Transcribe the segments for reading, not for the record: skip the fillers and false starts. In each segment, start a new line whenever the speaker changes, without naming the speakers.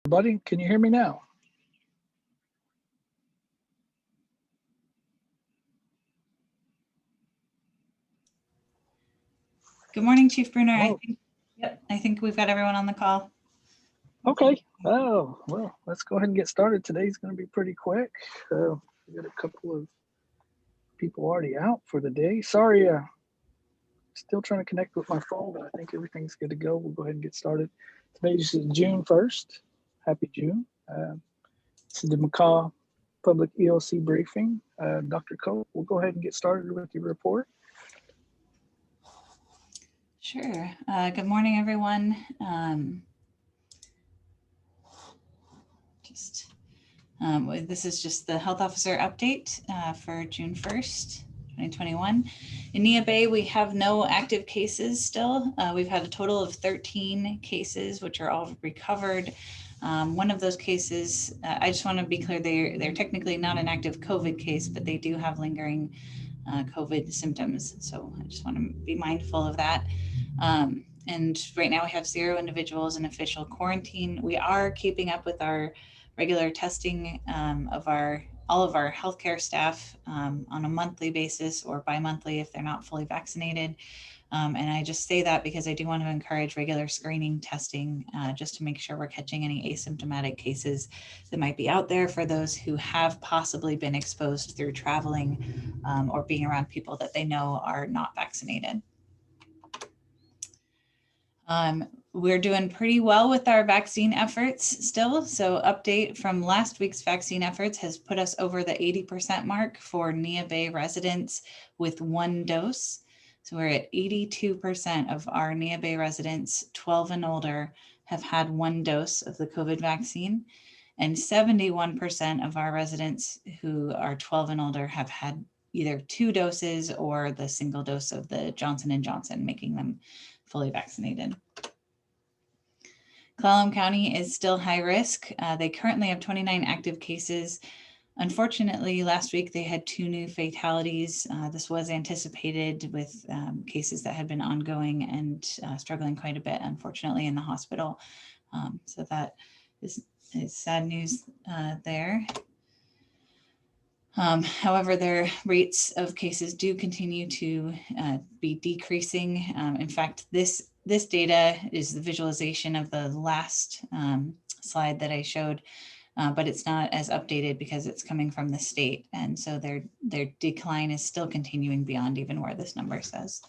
Everybody, can you hear me now?
Good morning, Chief Bruner.
Oh.
I think we've got everyone on the call.
Okay. Oh, well, let's go ahead and get started. Today's going to be pretty quick. We got a couple of people already out for the day. Sorry, still trying to connect with my phone, but I think everything's good to go. We'll go ahead and get started. Today's June 1st. Happy June. This is the Makah Public EOC briefing. Dr. Coe, we'll go ahead and get started with your report.
Sure. Good morning, everyone. This is just the health officer update for June 1st, 2021. In Neah Bay, we have no active cases still. We've had a total of 13 cases, which are all recovered. One of those cases, I just want to be clear, they're technically not an active COVID case, but they do have lingering COVID symptoms. So I just want to be mindful of that. And right now we have 0 individuals in official quarantine. We are keeping up with our regular testing of all of our healthcare staff on a monthly basis or bi-monthly if they're not fully vaccinated. And I just say that because I do want to encourage regular screening testing just to make sure we're catching any asymptomatic cases that might be out there for those who have possibly been exposed through traveling or being around people that they know are not vaccinated. We're doing pretty well with our vaccine efforts still. So update from last week's vaccine efforts has put us over the 80% mark for Neah Bay residents with 1 dose. So we're at 82% of our Neah Bay residents 12 and older have had 1 dose of the COVID vaccine, and 71% of our residents who are 12 and older have had either 2 doses or the single dose of the Johnson & Johnson, making them fully vaccinated. Clallam County is still high risk. They currently have 29 active cases. Unfortunately, last week they had 2 new fatalities. This was anticipated with cases that had been ongoing and struggling quite a bit, unfortunately, in the hospital. So that is sad news there. However, their rates of cases do continue to be decreasing. In fact, this data is the visualization of the last slide that I showed, but it's not as updated because it's coming from the state. And so their decline is still continuing beyond even where this number says,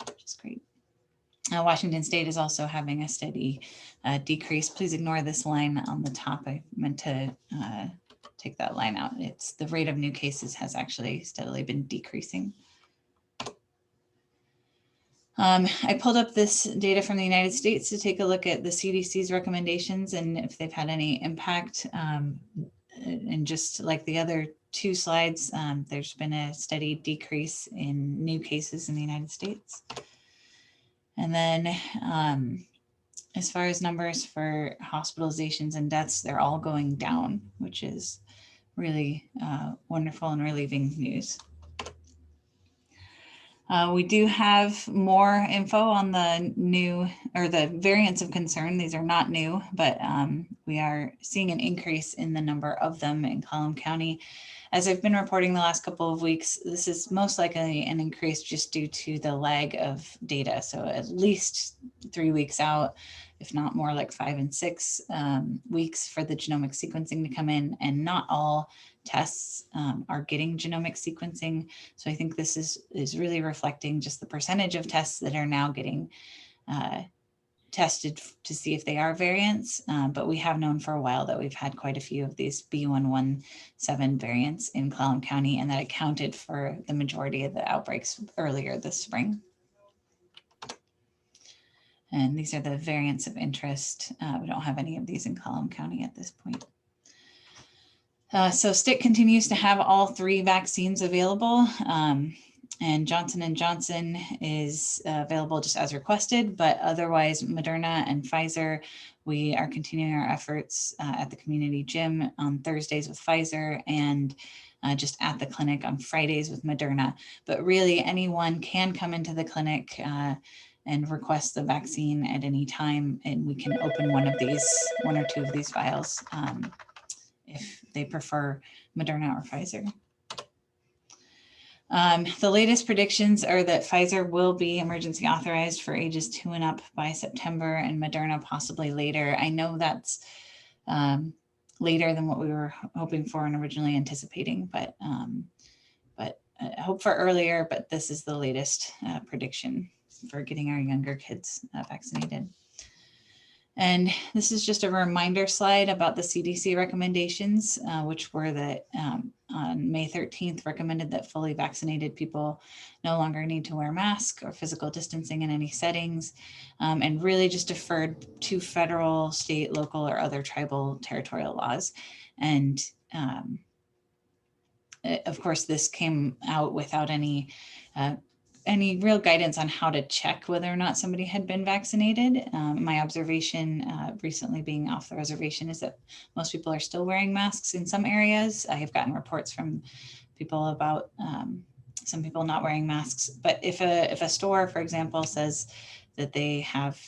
which is great. Washington State is also having a steady decrease. Please ignore this line on the top. I meant to take that line out. It's the rate of new cases has actually steadily been decreasing. I pulled up this data from the United States to take a look at the CDC's recommendations and if they've had any impact. And just like the other 2 slides, there's been a steady decrease in new cases in the United States. And then as far as numbers for hospitalizations and deaths, they're all going down, which is really wonderful and relieving news. We do have more info on the new or the variants of concern. These are not new, but we are seeing an increase in the number of them in Clallam County. As I've been reporting the last couple of weeks, this is most likely an increase just due to the lag of data. So at least 3 weeks out, if not more like 5 and 6 weeks for the genomic sequencing to come in, and not all tests are getting genomic sequencing. So I think this is really reflecting just the percentage of tests that are now getting tested to see if they are variants, but we have known for a while that we've had quite a few of these B117 variants in Clallam County, and that accounted for the majority of the outbreaks earlier this spring. And these are the variants of interest. We don't have any of these in Clallam County at this point. So STIC continues to have all 3 vaccines available. And Johnson & Johnson is available just as requested, but otherwise Moderna and Pfizer, we are continuing our efforts at the community gym on Thursdays with Pfizer and just at the clinic on Fridays with Moderna. But really anyone can come into the clinic and request the vaccine at any time, and we can open one or two of these vials if they prefer Moderna or Pfizer. The latest predictions are that Pfizer will be emergency authorized for ages 2 and up by September, and Moderna possibly later. I know that's later than what we were hoping for and originally anticipating, but I hope for earlier, but this is the latest prediction for getting our younger kids vaccinated. And this is just a reminder slide about the CDC recommendations, which were that on May 13th recommended that fully vaccinated people no longer need to wear masks or physical distancing in any settings, and really just deferred to federal, state, local, or other tribal territorial laws. And of course, this came out without any real guidance on how to check whether or not somebody had been vaccinated. My observation recently being off the reservation is that most people are still wearing masks in some areas. I have gotten reports from people about some people not wearing masks. But if a store, for example, says that they have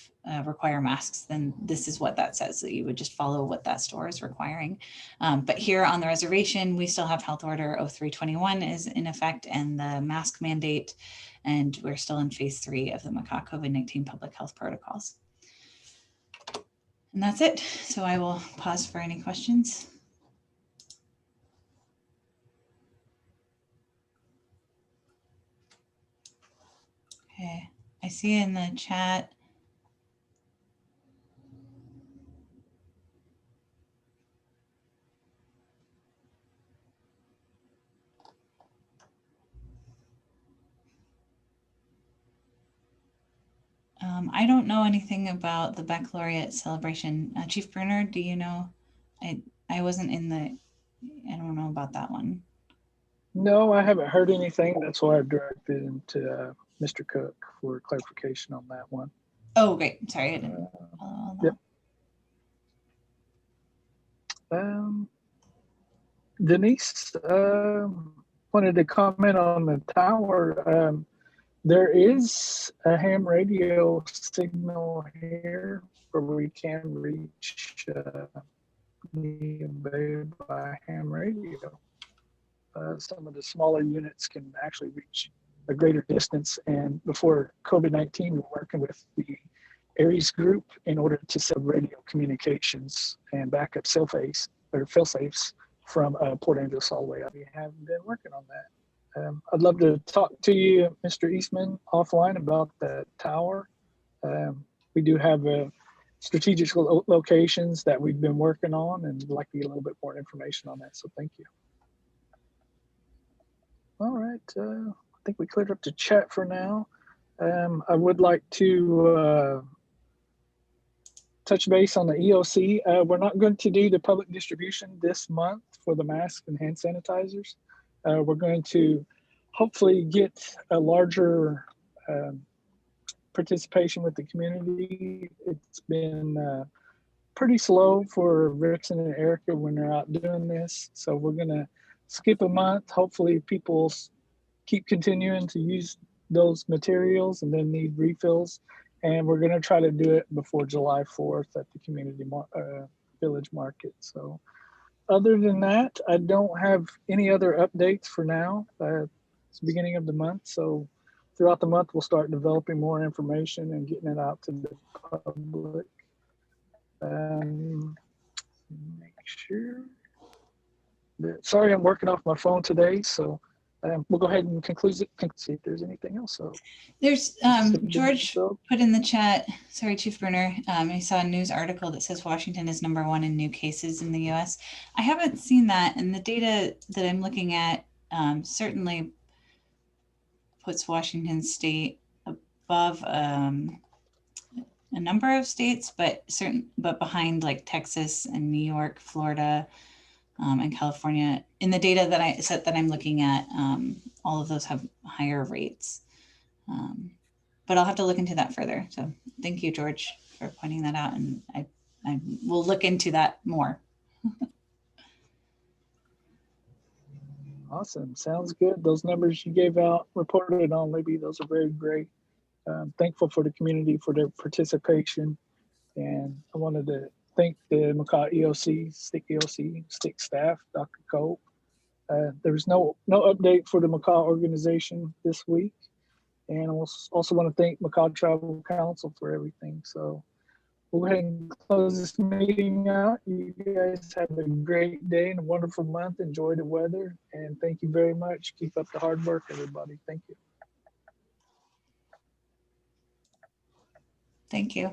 require masks, then this is what that says, that you would just follow what that store is requiring. But here on the reservation, we still have Health Order 0321 is in effect and the mask mandate, and we're still in phase 3 of the Makah COVID-19 public health protocols. And that's it. So I will pause for any questions. Okay, I see in the chat, I don't know anything about the baccalaureate celebration. Chief Bruner, do you know? I wasn't in the, I don't know about that one.
No, I haven't heard anything. That's why I directed him to Mr. Cook for clarification on that one.
Oh, great. Sorry, I didn't follow that.
Yep. Denise wanted to comment on the tower. There is a ham radio signal here where we can reach Neah Bay by ham radio. Some of the smaller units can actually reach a greater distance. And before COVID-19, we're working with the Aries group in order to set radio communications and backup fail-safes from Port Angeles all the way up. We have been working on that. I'd love to talk to you, Mr. Eastman, offline about that tower. We do have strategic locations that we've been working on, and I'd like to get a little bit more information on that. So thank you. All right, I think we cleared up the chat for now. I would like to touch base on the EOC. We're not going to do the public distribution this month for the masks and hand sanitizers. We're going to hopefully get a larger participation with the community. It's been pretty slow for Rickson and Erica when they're out doing this. So we're gonna skip a month. Hopefully people keep continuing to use those materials and then need refills. And we're gonna try to do it before July 4th at the community village market. So other than that, I don't have any other updates for now. It's the beginning of the month, so throughout the month, we'll start developing more information and getting it out to the public. Make sure. Sorry, I'm working off my phone today, so we'll go ahead and conclude it. See if there's anything else. So
there's George put in the chat. Sorry, Chief Bruner. I saw a news article that says Washington is #1 in new cases in the U.S. I haven't seen that, and the data that I'm looking at certainly puts Washington State above a number of states, but behind like Texas and New York, Florida, and California. In the data that I'm looking at, all of those have higher rates. But I'll have to look into that further. So thank you, George, for pointing that out, and I will look into that more.
Awesome. Sounds good. Those numbers you gave out, reported on, Libby, those are very great. Thankful for the community for their participation. And I wanted to thank the Makah EOC, stick staff, Dr. Cole. There was no update for the Makah organization this week. And I also want to thank Makah Travel Council for everything. So we'll go ahead and close this meeting out. You guys have a great day and a wonderful month. Enjoy the weather. And thank you very much. Keep up the hard work, everybody. Thank you.
Thank you.